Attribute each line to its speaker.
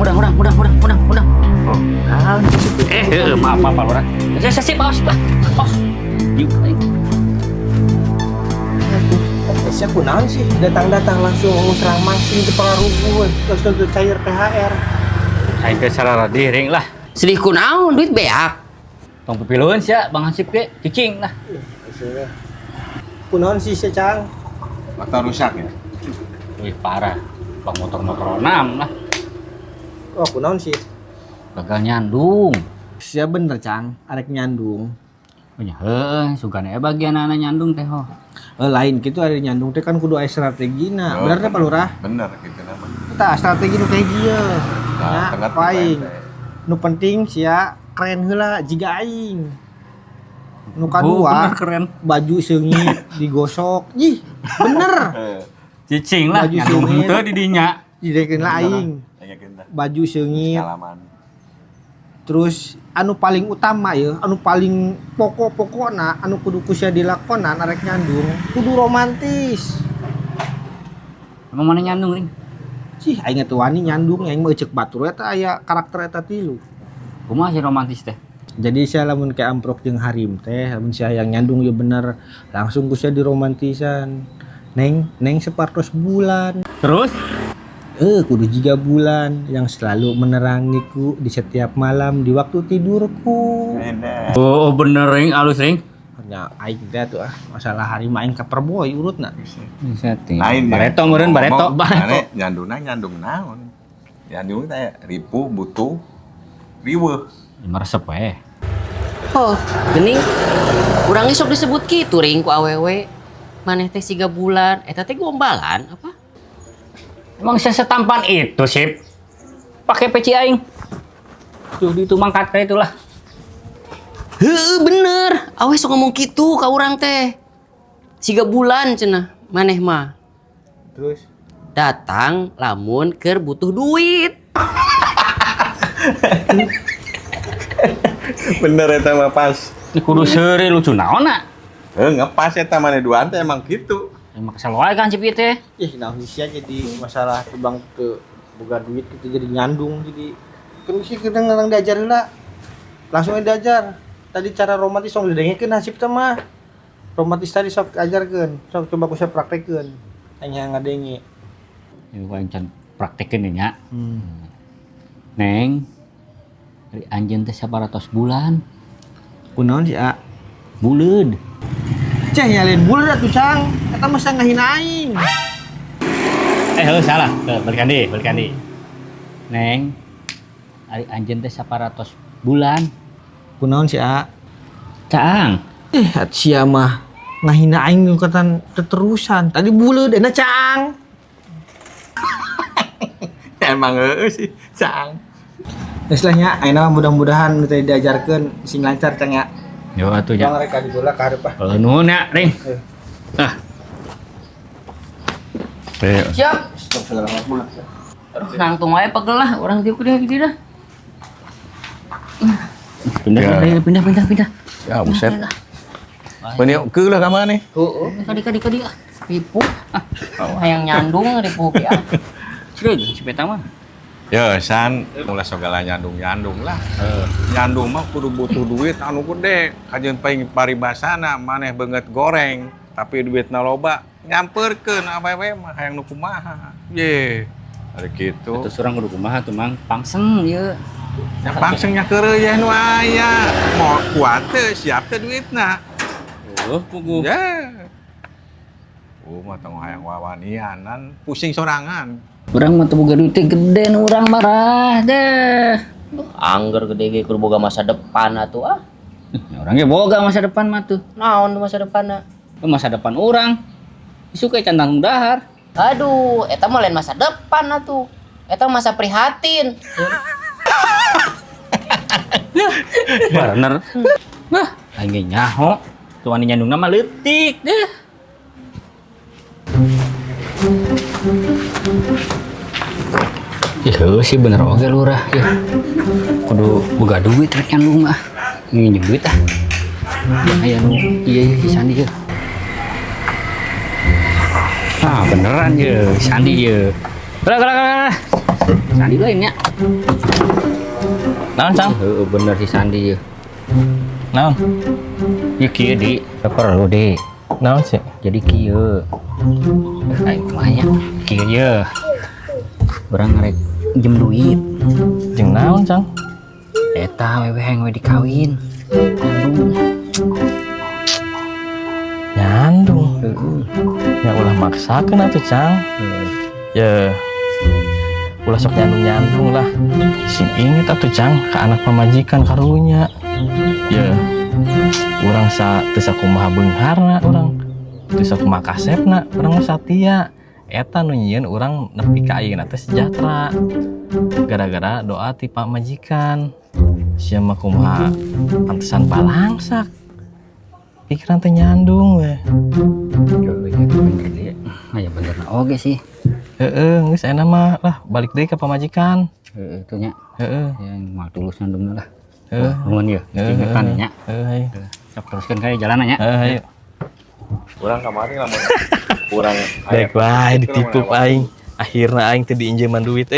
Speaker 1: Udang.
Speaker 2: Oh,
Speaker 1: Maaf Pak Lurah. Saya paus. Yuk.
Speaker 2: Saya kunaon sih datang langsung serang mancing ke pengaruh terus untuk cair THR.
Speaker 1: Aing teh sarara dering lah.
Speaker 3: Sedih kunaon duit beak.
Speaker 1: Tong pipileun sia Bang Hasip ge cicing lah.
Speaker 2: Kunaon sih secang?
Speaker 4: Mata rusak ya?
Speaker 1: Wih parah. Bang motor enam lah.
Speaker 2: Oh kunaon sih?
Speaker 1: Gagal nyandung.
Speaker 2: Sia bener cang, arek nyandung.
Speaker 1: Oh nya heuh, sugana bagian anak nyandung teh ho.
Speaker 2: Lain gitu ada nyandung teh kan kudu aya strategina.
Speaker 4: Oh,
Speaker 2: Bener teh Pak Lurah?
Speaker 4: Bener gitu nama.
Speaker 2: Kita strategi nu kayak gieu.
Speaker 4: Nah,
Speaker 2: Nya paing. Nu penting sia keren heula jiga aing. Nu kadua
Speaker 1: bener keren.
Speaker 2: baju seungit digosok. Ih, bener.
Speaker 1: Cicing lah
Speaker 2: Baju
Speaker 1: nyandung
Speaker 2: sumit.
Speaker 1: henteu di dinya.
Speaker 2: Didekeun lah aing. Baju seungit.
Speaker 4: Pengalaman.
Speaker 2: Terus anu paling utama ya, anu paling pokok-pokokna anu kudu kusia dilakonan arek nyandung kudu romantis.
Speaker 1: Emang mana nyandung ring?
Speaker 2: Cih aing teh wani nyandung aing mah cek batur eta aya karakter eta tilu.
Speaker 1: Kumaha sih romantis teh?
Speaker 2: Jadi saya lamun ke amprok jeung harim teh, lamun saya yang nyandung ya bener langsung kusia diromantisan. Neng separtos bulan.
Speaker 1: Terus?
Speaker 2: Kudu 3 bulan yang selalu menerangiku di setiap malam di waktu tidurku.
Speaker 4: Beda.
Speaker 1: Oh bener ring, alus ring.
Speaker 2: Ya aing teh tuh masalah harim aing ka perboy urutna.
Speaker 4: Lain ya.
Speaker 1: Bareto meureun bareto.
Speaker 4: Mane nyandung naon? Nyandung teh ripuh butuh riweuh.
Speaker 1: Meresep we.
Speaker 3: Oh, gening. Urang sok disebut kitu ring ku awewe. Maneh teh 3 bulan, eta teh gombalan apa?
Speaker 1: Emang saya setampan itu sip. Pakai peci aing. Tuh di itu mangkat teh itulah.
Speaker 3: Heuh bener. Awe sok ngomong kitu ka urang teh. 3 bulan cenah maneh mah.
Speaker 2: Terus
Speaker 3: Datang lamun keur butuh duit.
Speaker 4: Bener eta mah pas.
Speaker 1: Ini kudu seuri lucu naonna.
Speaker 4: Ngepas eta mane duaan teh emang gitu.
Speaker 1: Emang kesel wae kan cip ieu teh.
Speaker 2: ih nah sia jadi masalah tebang ke boga duit itu jadi nyandung jadi kan sih kita ngarang diajar heula. Langsung diajar. Tadi cara romantis sok didengekeun nasib teh mah. Romantis tadi sok ajarkeun, sok coba ku saya praktekeun. Hanya ngadenge.
Speaker 1: Ieu aing can praktekeun nya. Neng. Dari anjeun teh 100 bulan.
Speaker 2: Kunaon sih A?
Speaker 1: Buleud.
Speaker 2: Ceh nyalin bulan atuh cang. Eta mah ngahina aing.
Speaker 1: Salah. Balikan deui. Neng. Ari anjeun teh 100 bulan.
Speaker 2: Kunaon sih A?
Speaker 1: Caang.
Speaker 2: Sia mah ngahina aing ngukatan teterusan. Tadi buleud euna cang.
Speaker 4: Emang sih, cang.
Speaker 2: Geus lah nya, ayeuna mudah-mudahan nu tadi diajarkeun sing lancar cang ya.
Speaker 1: Yo atuh nya.
Speaker 2: Bang rek dibola ka hareup ah.
Speaker 1: Kalau nuhun ya, Ring. Ah.
Speaker 3: Siap.
Speaker 2: Astagfirullah.
Speaker 3: Aduh nangtung wae pegel lah urang dieu kudu gitu dah. Pindah.
Speaker 4: Ya, buset. Benih ke lah ka mana?
Speaker 3: Kadi ripuh. Hayang nyandung ripuh ge ah.
Speaker 1: Ceug si peta mah.
Speaker 4: Ya, san mulai segala nyandung lah. Nyandung mah kudu butuh duit anu gede. Kajian paling paribasana maneh beungeut goreng, tapi duitna loba. Nyamperkeun awewe mah hayang nu kumaha. Ye. Ari kitu.
Speaker 1: Terus urang kudu kumaha tuh Mang? Pangseng ieu.
Speaker 4: Yang pangsengnya keureuh ya nu aya. Mau kuat teh siap teh duitna.
Speaker 1: Pugu.
Speaker 4: Ya. Mah tong hayang wawanianan, pusing sorangan.
Speaker 1: Urang mah teu boga duit teh gede nu urang marah deh.
Speaker 3: Angger gede ge kudu boga masa depan atuh ah.
Speaker 1: Urang ge boga masa depan mah tuh.
Speaker 3: Naon masa depanna?
Speaker 1: Masa depan urang. Isu kayak can tanggung dahar.
Speaker 3: Aduh, eta mah lain masa depan atuh. Eta masa prihatin.
Speaker 1: Bener. Bah, aing ge nyaho. Tuan nyandungna mah leutik deh. Sih bener oke lurah ya. Kudu boga duit rek nyandung mah. Nginjem duit ah. Ya aya nu ieu Sandi ye. Beneran ye Sandi ye. Gerak. Sandi lain ya.
Speaker 5: Naon, Cang?
Speaker 1: Heeh, bener si Sandi ya.
Speaker 5: Naon?
Speaker 1: Ya kieu di, perlu di.
Speaker 5: Naon sih?
Speaker 1: Jadi kieu. Aing mah kieu ya. Urang ngarek jem duit.
Speaker 5: Jeung naon, Cang?
Speaker 1: Eta weweh we dikawin. Aduh.
Speaker 5: Nyandung.
Speaker 1: Heeh.
Speaker 5: Ya ulah maksakeun atuh, Cang. Ya. Ulah sok nyandung-nyandung lah. Sing inget atuh, Cang, ka anak pamajikan karunya. Ya. Urang teu sakumaha beungharna urang. Teu sakumaha kasepna, urang mah satia. Eta nu nyieun urang nepi ka ayeuna teh sejahtera. Gara-gara doa ti Pak Majikan. Sia mah kumaha pantesan balangsak. Pikiran teh nyandung we.
Speaker 1: Bener dia. Aya bener oge sih.
Speaker 5: Heeh, geus ayeuna mah lah balik deui ka pamajikan.
Speaker 1: Heeh, itu nya.
Speaker 5: Heeh.
Speaker 1: Yang mah tulus nandungna lah.
Speaker 5: Heeh.
Speaker 1: Nuhun ya. Ingetan nya.
Speaker 5: Heeh.
Speaker 1: Sok teruskeun ka jalan nya.
Speaker 5: Heeh.
Speaker 4: Urang kamari lamun urang
Speaker 5: Baik wae ditipu aing. Akhirna aing teu diinjeman duit